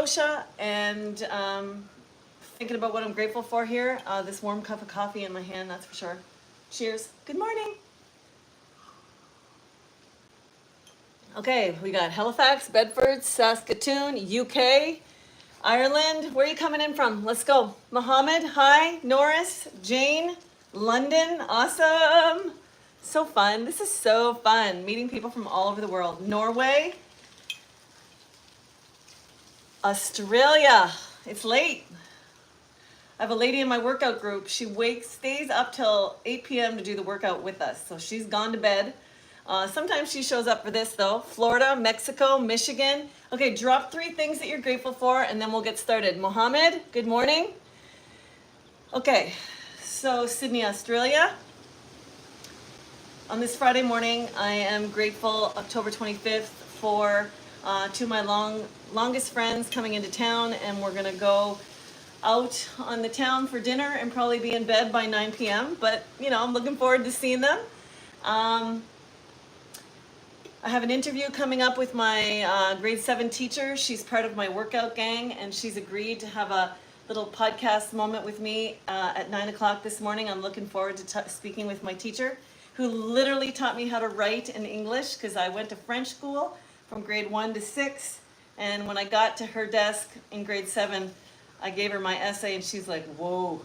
Scotia, and thinking about what I'm grateful for here. This warm cup of coffee in my hand, that's for sure. Cheers. Good morning. Okay, we got Halifax, Bedford, Saskatoon, UK, Ireland. Where are you coming in from? Let's go. Mohammed, hi. Norris, Jane, London, awesome. So fun. This is so fun, meeting people from all over the world. Norway, Australia. It's late. I have a lady in my workout group. She stays up till 8 p.m. to do the workout with us. So she's gone to bed. Sometimes she shows up for this though. Florida, Mexico, Michigan. Okay, drop 3 things that you're grateful for and then we'll get started. Mohammed, good morning. Okay, so Sydney, Australia. On this Friday morning, I am grateful, October 25th, for 2 of my longest friends coming into town, and we're gonna go out on the town for dinner and probably be in bed by 9 p.m. But, you know, I'm looking forward to seeing them. I have an interview coming up with my grade 7 teacher. She's part of my workout gang, and she's agreed to have a little podcast moment with me at 9 o'clock this morning. I'm looking forward to speaking with my teacher, who literally taught me how to write in English, because I went to French school from grade 1 to 6. And when I got to her desk in grade 7, I gave her my essay and she's like, whoa,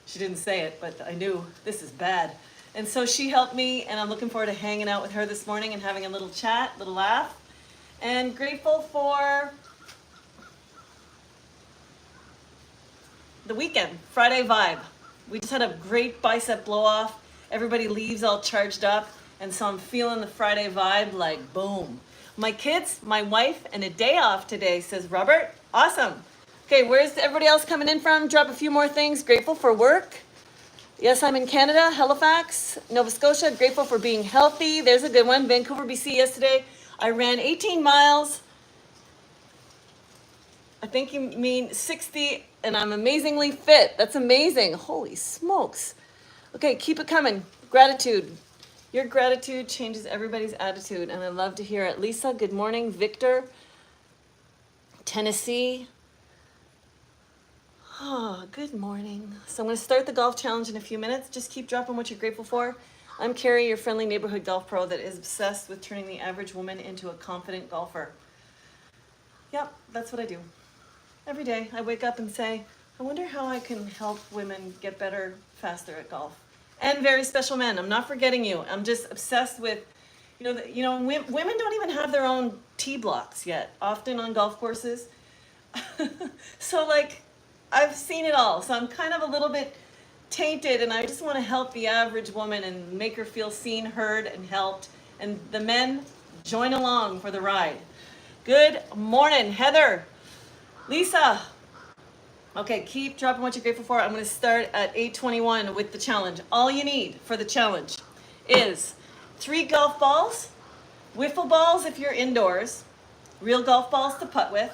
she didn't say it, but I knew this is bad. And so she helped me, and I'm looking forward to hanging out with her this morning and having a little chat, little laugh. And grateful for the weekend, Friday vibe. We just had a great bicep blow off. Everybody leaves all charged up, and so I'm feeling the Friday vibe like boom. My kids, my wife, and a day off today, says Robert. Awesome. Okay, where's everybody else coming in from? Drop a few more things. Grateful for work. Yes, I'm in Canada, Halifax, Nova Scotia. Grateful for being healthy. There's a good one. Vancouver, BC yesterday. I ran 18 miles. I think you mean 60, and I'm amazingly fit. That's amazing. Holy smokes. Okay, keep it coming. Gratitude. Your gratitude changes everybody's attitude, and I love to hear it. Lisa, good morning. Victor, Tennessee. Oh, good morning. So I'm going to start the golf challenge in a few minutes. Just keep dropping what you're grateful for. I'm Carrie, your friendly neighborhood golf pro that is obsessed with turning the average woman into a confident golfer. Yep, that's what I do. Every day I wake up and say, I wonder how I can help women get better faster at golf. And very special men. I'm not forgetting you. I'm just obsessed with, women don't even have their own tee blocks yet, often on golf courses. So like, I've seen it all. So I'm kind of a little bit tainted, and I just want to help the average woman and make her feel seen, heard, and helped. And the men, join along for the ride. Good morning, Heather. Lisa. Okay, keep dropping what you're grateful for. I'm going to start at 8:21 with the challenge. All you need for the challenge is 3 golf balls, wiffle balls if you're indoors, real golf balls to putt with.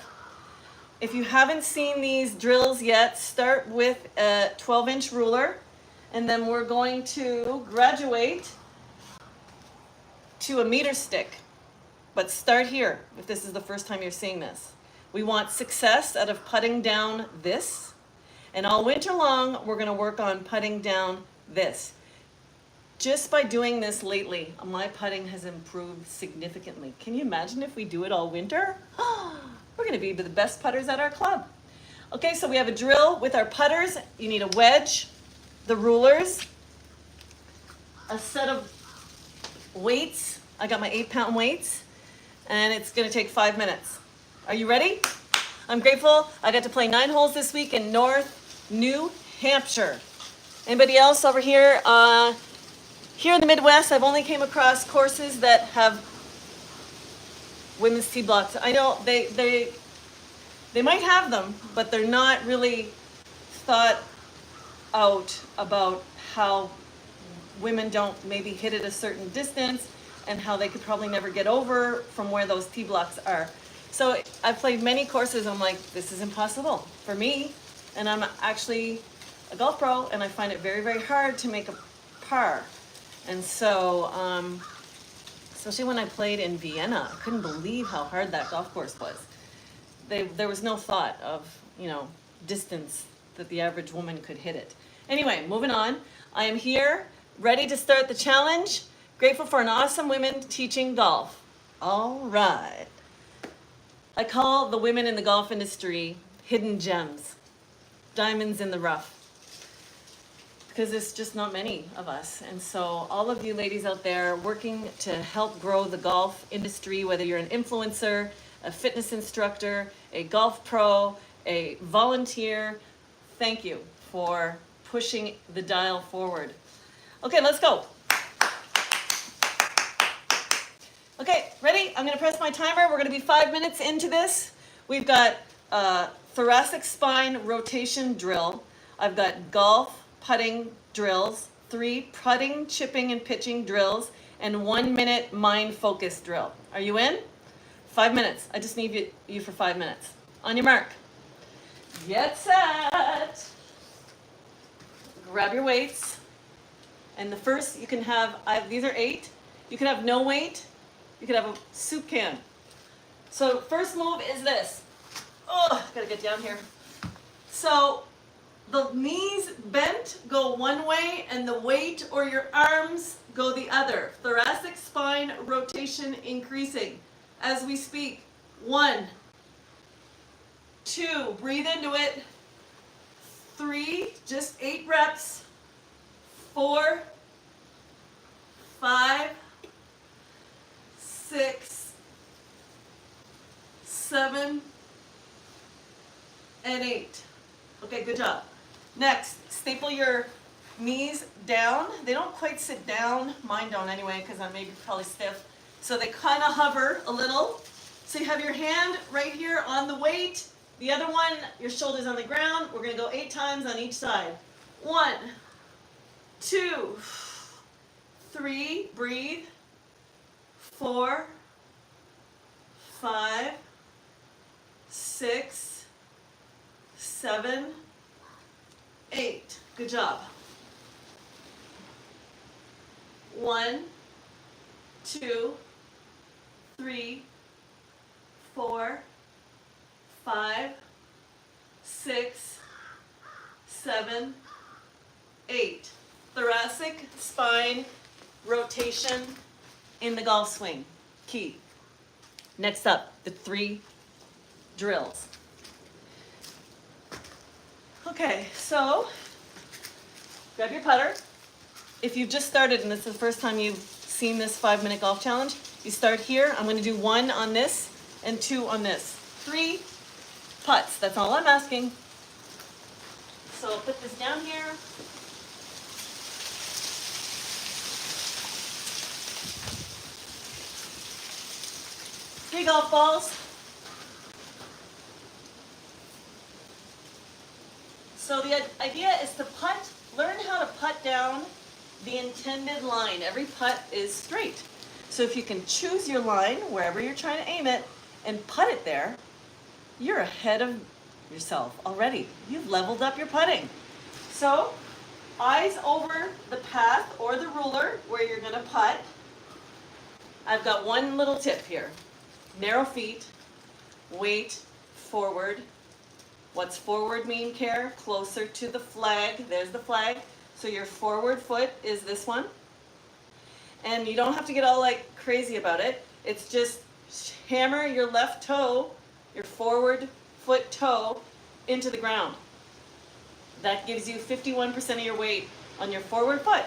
If you haven't seen these drills yet, start with a 12-inch ruler, and then we're going to graduate to a meter stick. But start here if this is the first time you're seeing this. We want success out of putting down this, and all winter long we're going to work on putting down this. Just by doing this lately, my putting has improved significantly. Can you imagine if we do it all winter? We're going to be the best putters at our club. Okay, so we have a drill with our putters. You need a wedge, the rulers, a set of weights. I got my 8-pound weights, and it's going to take 5 minutes. Are you ready? I'm grateful. I got to play 9 holes this week in North New Hampshire. Anybody else over here? Here in the Midwest, I've only came across courses that have women's tee blocks. I know they might have them, but they're not really thought out about how women don't maybe hit it a certain distance and how they could probably never get over from where those tee blocks are. So I've played many courses, and I'm like, this is impossible for me. And I'm actually a golf pro, and I find it very, very hard to make a par. And so, especially when I played in Vienna, I couldn't believe how hard that golf course was. there was no thought of, distance that the average woman could hit it. Anyway, moving on. I am here, ready to start the challenge. Grateful for an awesome women teaching golf. All right. I call the women in the golf industry hidden gems, diamonds in the rough, because there's just not many of us. And so all of you ladies out there working to help grow the golf industry, whether you're an influencer, a fitness instructor, a golf pro, a volunteer, thank you for pushing the dial forward. Okay, let's go. Okay, ready? I'm gonna press my timer. We're gonna be 5 minutes into this. We've got thoracic spine rotation drill. I've got golf putting drills, 3 putting, chipping, and pitching drills, and 1 minute mind focus drill. Are you in? 5 minutes. I just need you for 5 minutes. On your mark. Get set. Grab your weights. And the first you can have, these are 8. You can have no weight. You can have a soup can. So first move is this. Oh, gotta get down here. So the knees bent go one way and the weight or your arms go the other. Thoracic spine rotation increasing as we speak. 1, 2, breathe into it. 3, just 8 reps. 4, 5, 6, 7, and 8. Okay, good job. Next, staple your knees down. They don't quite sit down. Mine don't anyway, because I'm maybe probably stiff. So they kind of hover a little. So you have your hand right here on the weight. The other one, your shoulders on the ground. We're going to go 8 times on each side. 1, 2, 3, breathe. 4, 5, 6, 7, 8. Good job. 1, 2, 3, 4, 5, 6, 7, 8. Thoracic spine rotation in the golf swing. Key. Next up, the 3 drills. Okay, so grab your putter. If you've just started and this is the first time you've seen this 5-minute golf challenge, you start here. I'm going to do 1 on this and 2 on this. 3 putts. That's all I'm asking. So I'll put this down here. 3 golf balls. So the idea is to putt, learn how to putt down the intended line. Every putt is straight. So if you can choose your line, wherever you're trying to aim it, and putt it there, you're ahead of yourself already. You've leveled up your putting. So, eyes over the path or the ruler where you're going to putt. I've got one little tip here. Narrow feet, weight forward. What's forward mean, Care? Closer to the flag. There's the flag. So your forward foot is this one. And you don't have to get all like crazy about it. It's just hammer your left toe, your forward foot toe, into the ground. That gives you 51% of your weight on your forward foot.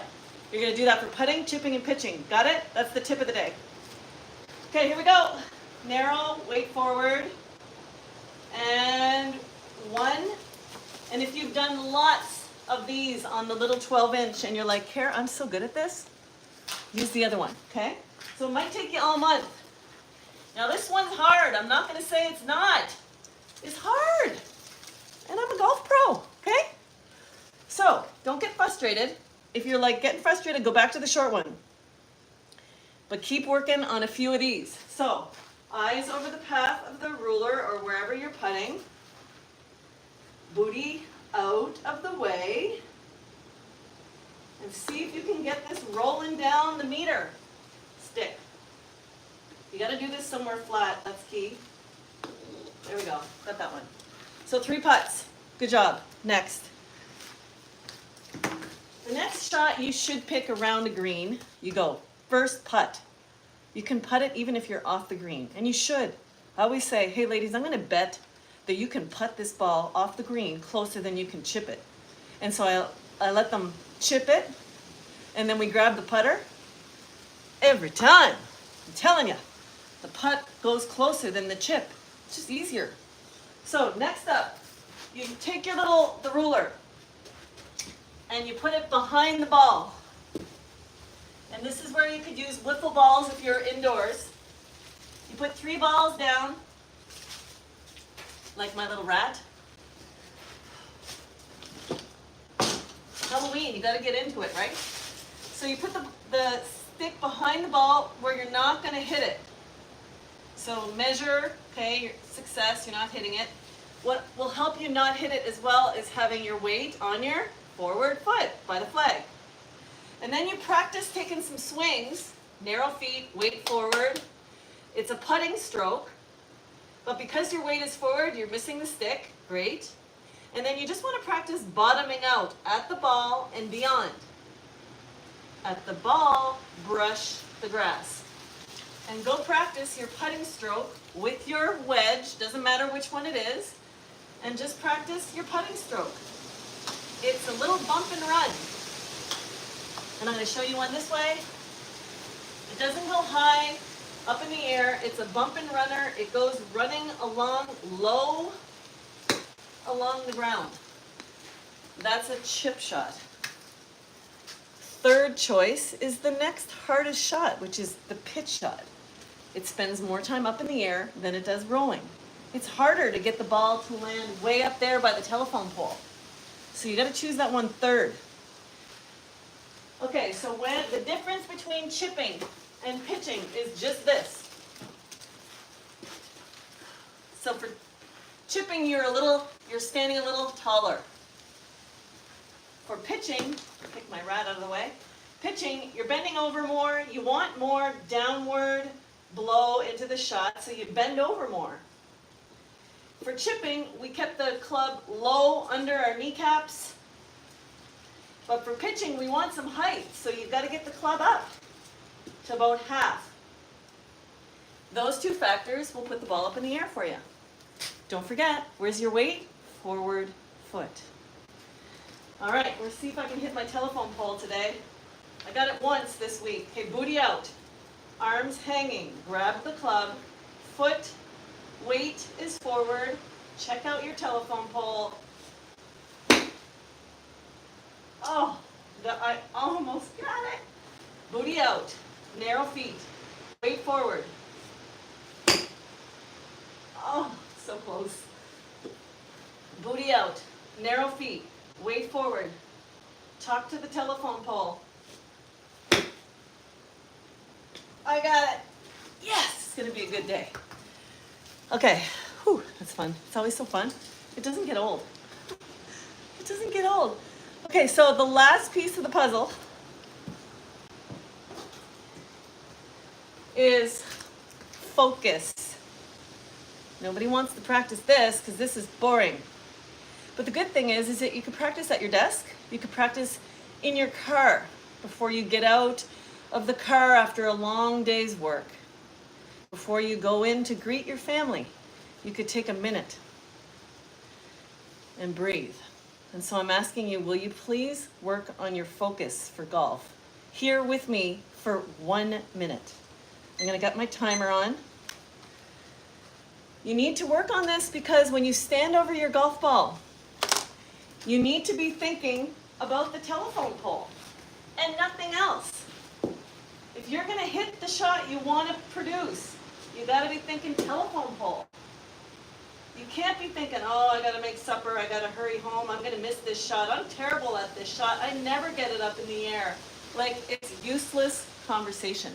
You're going to do that for putting, chipping, and pitching. Got it? That's the tip of the day. Okay, here we go. Narrow, weight forward. And 1. And if you've done lots of these on the little 12-inch and you're like, Care, I'm so good at this, use the other one, okay? So it might take you all month. Now this one's hard. I'm not going to say it's not. It's hard. And I'm a golf pro, okay? So don't get frustrated. If you're like getting frustrated, go back to the short one. But keep working on a few of these. So eyes over the path of the ruler or wherever you're putting. Booty out of the way. And see if you can get this rolling down the meter stick. You got to do this somewhere flat. That's key. There we go. Got that one. So 3 putts. Good job. Next. The next shot you should pick around a green. You go first putt. You can putt it even if you're off the green, and you should. I always say, hey ladies, I'm going to bet that you can putt this ball off the green closer than you can chip it. And so I let them chip it, and then we grab the putter. Every time, I'm telling you, the putt goes closer than the chip. It's just easier. So next up, you take your the ruler, and you put it behind the ball. And this is where you could use wiffle balls if you're indoors. You put 3 balls down, like my little rat. Halloween, you got to get into it, right? So you put the stick behind the ball where you're not going to hit it. So measure, okay, your success, you're not hitting it. What will help you not hit it as well is having your weight on your forward foot by the flag. And then you practice taking some swings, narrow feet, weight forward. It's a putting stroke, but because your weight is forward, you're missing the stick, great. And then you just want to practice bottoming out at the ball and beyond. At the ball, brush the grass. And go practice your putting stroke with your wedge, doesn't matter which one it is, and just practice your putting stroke. It's a little bump and run. And I'm going to show you one this way. It doesn't go high, up in the air. It's a bump and runner. It goes running along low along the ground. That's a chip shot. Third choice is the next hardest shot, which is the pitch shot. It spends more time up in the air than it does rolling. It's harder to get the ball to land way up there by the telephone pole. So you got to choose that one third. Okay, so when the difference between chipping and pitching is just this. So for chipping, you're standing a little taller. For pitching, pick my rat out of the way. Pitching, you're bending over more. You want more downward blow into the shot, so you bend over more. For chipping, we kept the club low under our kneecaps. But for pitching, we want some height, so you've got to get the club up to about half. Those 2 factors will put the ball up in the air for you. Don't forget, where's your weight? Forward foot. All right, let's see if I can hit my telephone pole today. I got it once this week. Okay, booty out, arms hanging, grab the club, foot, weight is forward, check out your telephone pole. Oh, I almost got it. Booty out, narrow feet, weight forward. Oh, so close. Booty out, narrow feet, weight forward. Talk to the telephone pole. I got it. Yes, it's going to be a good day. Okay, whew, that's fun. It's always so fun. It doesn't get old. It doesn't get old. Okay, so the last piece of the puzzle is focus. Nobody wants to practice this because this is boring. But the good thing is that you can practice at your desk. You can practice in your car before you get out of the car after a long day's work. Before you go in to greet your family, you could take a minute and breathe. And so I'm asking you, will you please work on your focus for golf? Here with me for 1 minute. I'm going to get my timer on. You need to work on this because when you stand over your golf ball, you need to be thinking about the telephone pole and nothing else. If you're going to hit the shot you want to produce, you got to be thinking telephone pole. You can't be thinking, oh, I got to make supper, I got to hurry home, I'm going to miss this shot, I'm terrible at this shot, I never get it up in the air. Like, it's useless conversation.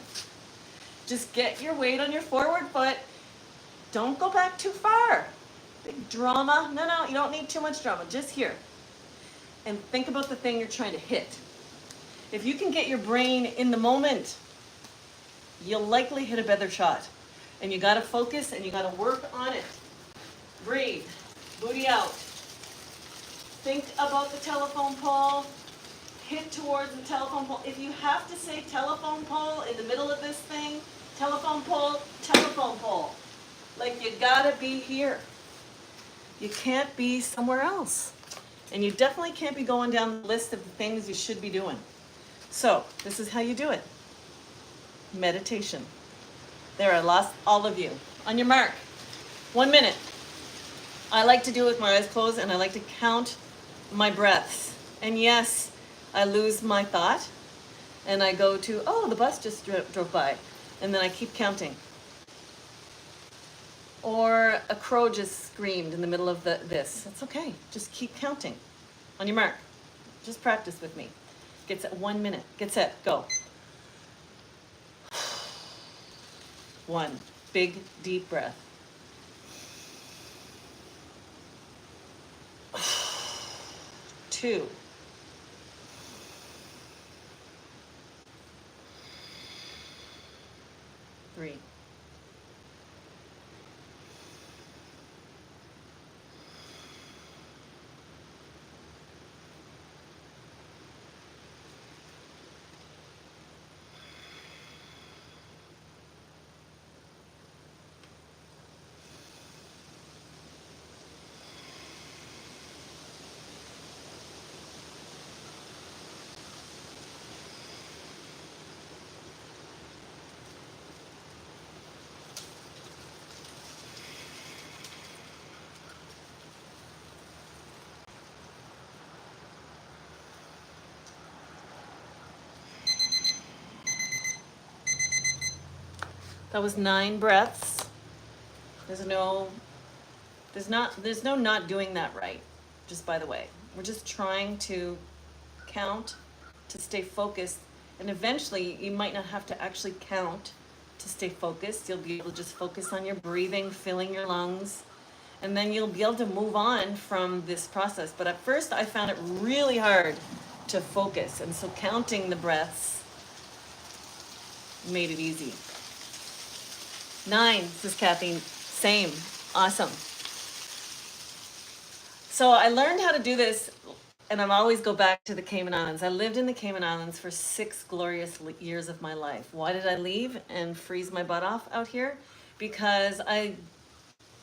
Just get your weight on your forward foot. Don't go back too far. Big drama. No, you don't need too much drama. Just here. And think about the thing you're trying to hit. If you can get your brain in the moment, you'll likely hit a better shot. And you got to focus and you got to work on it. Breathe. Booty out. Think about the telephone pole. Hit towards the telephone pole. If you have to say telephone pole in the middle of this thing, telephone pole, telephone pole. Like you gotta be here. You can't be somewhere else. And you definitely can't be going down the list of the things you should be doing. So, this is how you do it. Meditation. There, I lost all of you. On your mark. 1 minute. I like to do it with my eyes closed, and I like to count my breaths. And yes, I lose my thought, and I go to, oh, the bus just drove by. And then I keep counting. Or a crow just screamed in the middle of this. That's okay. Just keep counting. On your mark. Just practice with me. Get set. 1 minute. Get set. Go. 1. Big, deep breath. 2. 3. 'That was 9 breaths. There's no not doing that right, just by the way. We're just trying to count, to stay focused, and eventually you might not have to actually count to stay focused. You'll be able to just focus on your breathing, filling your lungs, and then you'll be able to move on from this process. But at first I found it really hard to focus, and so counting the breaths made it easy. 9, says Kathy. Same. Awesome. So I learned how to do this, and I always go back to the Cayman Islands. I lived in the Cayman Islands for 6 glorious years of my life. Why did I leave and freeze my butt off out here? Because I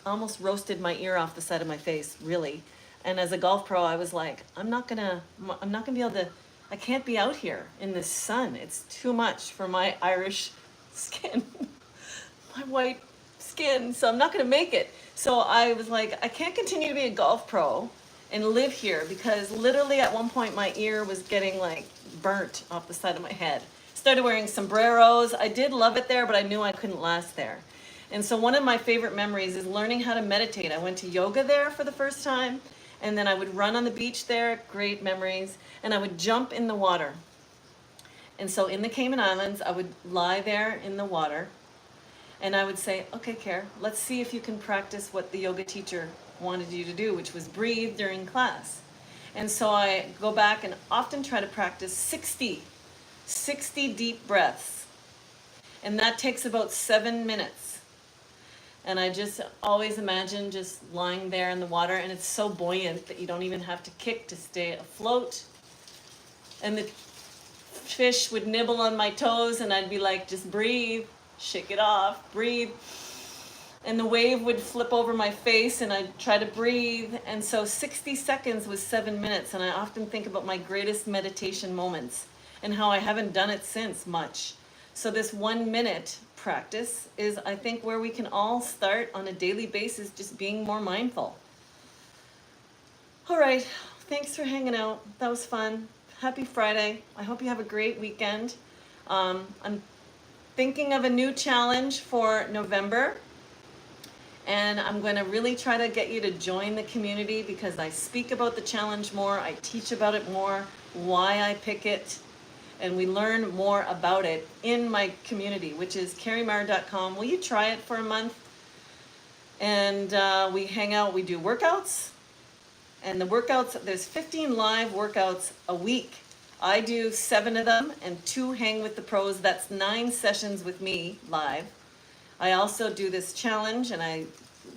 almost roasted my ear off the side of my face, really. And as a golf pro, I was like, I'm not gonna be able to, I can't be out here in the sun. It's too much for my Irish skin. My white skin, so I'm not going to make it. So I was like, I can't continue to be a golf pro and live here, because literally at one point my ear was getting like burnt off the side of my head. Started wearing sombreros. I did love it there, but I knew I couldn't last there. And so one of my favorite memories is learning how to meditate. I went to yoga there for the first time, and then I would run on the beach there, great memories, and I would jump in the water. And so in the Cayman Islands, I would lie there in the water, and I would say, okay, Care, let's see if you can practice what the yoga teacher wanted you to do, which was breathe during class. And so I go back and often try to practice 60 deep breaths. And that takes about 7 minutes. And I just always imagine just lying there in the water, and it's so buoyant that you don't even have to kick to stay afloat. And the fish would nibble on my toes, and I'd be like, just breathe. Shake it off, breathe. And the wave would flip over my face, and I'd try to breathe. And so 60 seconds was 7 minutes. And I often think about my greatest meditation moments and how I haven't done it since much. So this 1 minute practice is, I think, where we can all start on a daily basis, just being more mindful. All right, thanks for hanging out. That was fun. Happy Friday. I hope you have a great weekend. I'm thinking of a new challenge for November, and I'm going to really try to get you to join the community, because I speak about the challenge more, I teach about it more, why I pick it, and we learn more about it in my community, which is carriemar.com. Will you try it for a month? And we hang out, we do workouts, and the workouts, there's 15 live workouts a week. I do 7 of them, and 2 hang with the pros. That's 9 sessions with me live. I also do this challenge, and I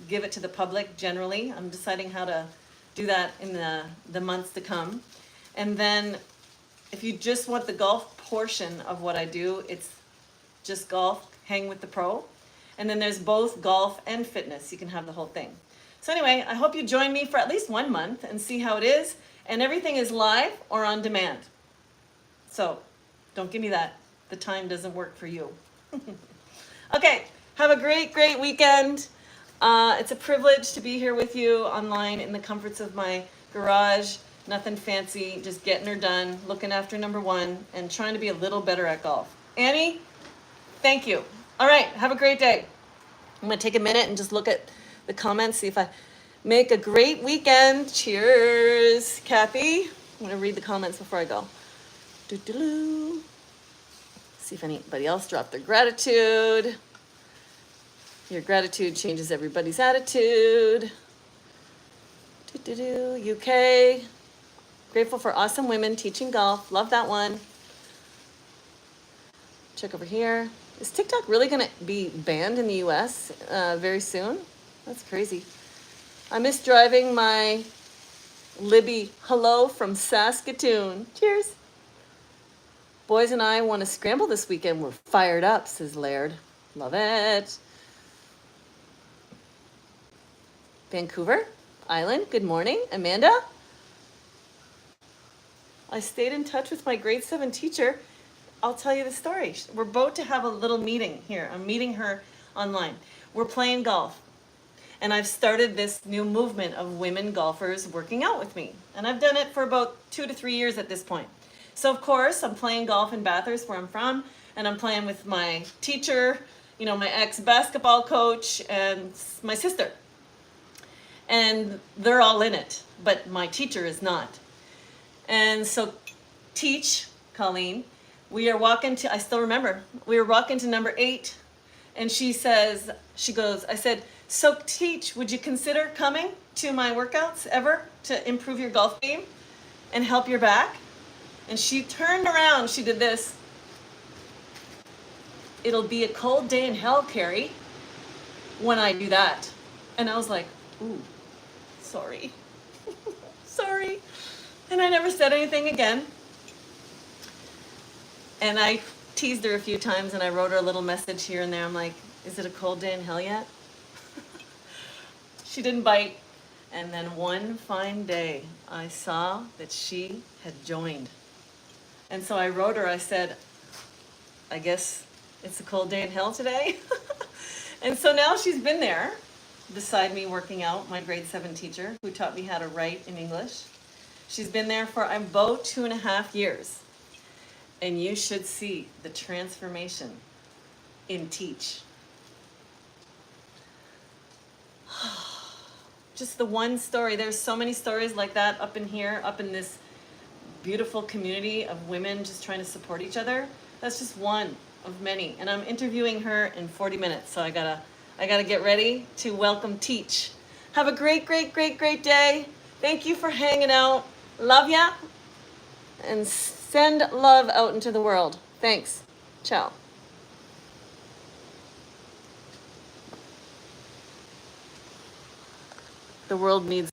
give it to the public generally. I'm deciding how to do that in the months to come. And then if you just want the golf portion of what I do, it's just golf, hang with the pro. And then there's both golf and fitness. You can have the whole thing. So anyway, I hope you join me for at least 1 month and see how it is. And everything is live or on demand. So don't give me that. The time doesn't work for you. Okay, have a great, great weekend. It's a privilege to be here with you online in the comforts of my garage. Nothing fancy, just getting her done, looking after number one, and trying to be a little better at golf. Annie, thank you. All right, have a great day. I'm going to take a minute and just look at the comments, see if I make a great weekend. Cheers, Kathy. I'm going to read the comments before I go. Doo-doo-doo. See if anybody else dropped their gratitude. Your gratitude changes everybody's attitude. Doo-doo-doo. UK. Grateful for awesome women teaching golf. Love that one. Check over here. Is TikTok really going to be banned in the US very soon? That's crazy. I miss driving my Libby. Hello from Saskatoon. Cheers. Boys and I want to scramble this weekend. We're fired up, says Laird. Love it. Vancouver Island. Good morning. Amanda. I stayed in touch with my grade 7 teacher. I'll tell you the story. We're about to have a little meeting here. I'm meeting her online. We're playing golf. And I've started this new movement of women golfers working out with me. And I've done it for about 2 to 3 years at this point. So of course, I'm playing golf in Bathurst, where I'm from, and I'm playing with my teacher, you know, my ex-basketball coach, and my sister. And they're all in it, but my teacher is not. And so Teach, Colleen, we are walking to, I still remember, we were walking to number 8, and she goes, I said, so Teach, would you consider coming to my workouts ever to improve your golf game and help your back? And she turned around, she did this. It'll be a cold day in hell, Carrie, when I do that. And I was like, ooh, sorry. Sorry. And I never said anything again. And I teased her a few times, and I wrote her a little message here and there. I'm like, is it a cold day in hell yet? She didn't bite. And then one fine day, I saw that she had joined. And so I wrote her, I said, I guess it's a cold day in hell today. And so now she's been there beside me working out, my grade 7 teacher who taught me how to write in English. She's been there for about 2.5 years. And you should see the transformation in Teach. Just the one story. There's so many stories like that up in here, up in this beautiful community of women just trying to support each other. That's just one of many. And I'm interviewing her in 40 minutes. So I gotta get ready to welcome Teach. Have a great, great, great, great day. Thank you for hanging out. Love ya. And send love out into the world. Thanks. Ciao. The world needs